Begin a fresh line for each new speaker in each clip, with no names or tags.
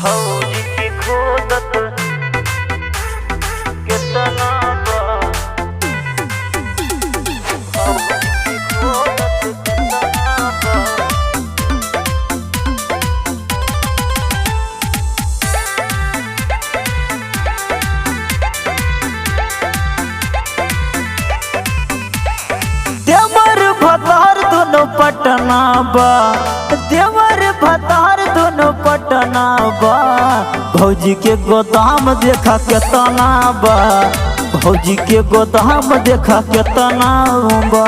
भौजी की खोदत केतना बा। भौजी की खोदत केतना बा। देवर भतार दोनों पटना बा। देवर भतार दोनों पटना बा। भौजी के गोदाम देखा केतना बा। भौजी के गोदाम देखा केतना बा।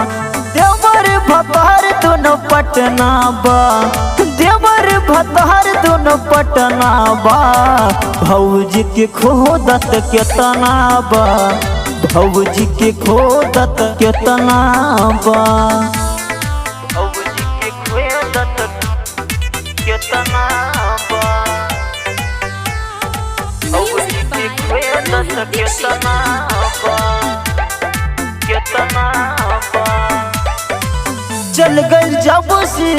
देवर भतार दोनों पटना बा। देवर भतार दोनों पटना बा। भौजी के खोदत केतना बा। भौजी के खोदत केतना बा। भौजी के खोदत केतना बा। भौजी के खोदत केतना बा। केतना बा। चल गई जब से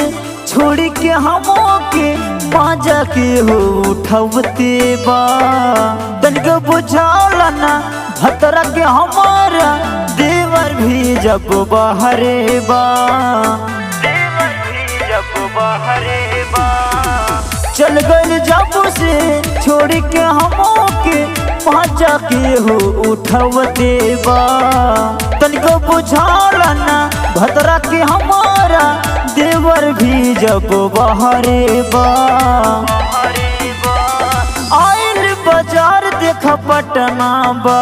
छोड़ के हमों के पाजा के हो उठवते बा। तनिक बुझाला ना भतरा के हमारा देवर भी जब बहरे बा। देवर भी जब बहरे बा। चल गई जब से छोड़ के हमों के पाजा के हो उठवते बा। तनिक बुझाला ना भतरा के हमारा देवर भी जब बहरे बा। आइल बाजार देख पटना बा।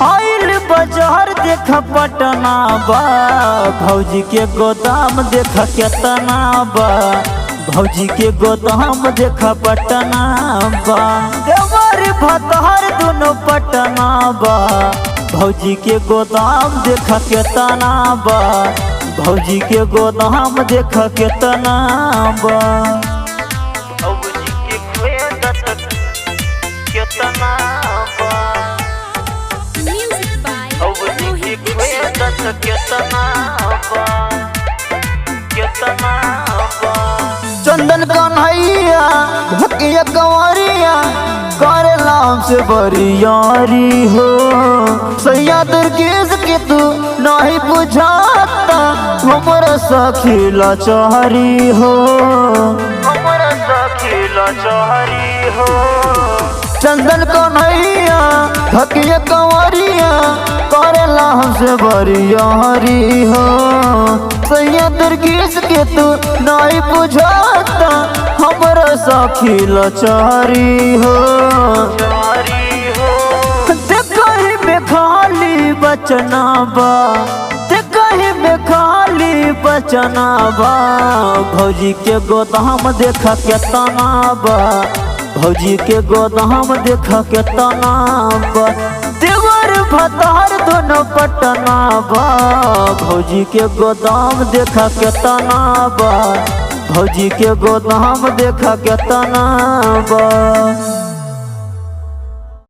आइल बाजार देख पटना बा। भौजी के गोदाम देख केतना बा। भौजी के गोदाम देख पटना बा। देवर भतार दोनों पटना बा। भौजी के गोदाम देख केतना बा। भौजी के गोदाम देख केतना बा। भौजी के खोदत केतना बा। भौजी के खोदत केतना बा। केतना बा। चंदन कन्हैया भकिया कंवरिया करेला हमसे बरियारी हो। सैया दुर्गेश के तू नहीं बुझाता हमारा सखी लाचारी हो। हमारा सखी लाचारी हो। चंदन कन्हैया भकिया कंवरिया करेला हमसे बरियारी हो। सैया दुर्गेश के तू नहीं बुझाता हमारा सखी लाचारी हो। देखही में खाली बचना बा। देखही में खाली बचना बा। भौजी के गोदाम देखा केतना बा। भौजी के गोदाम देखा केतना बा। देवर भतार दोनों पटना बा। भौजी के गोदाम देखा केतना बा। भौजी के गोदाम देखा केतना बा।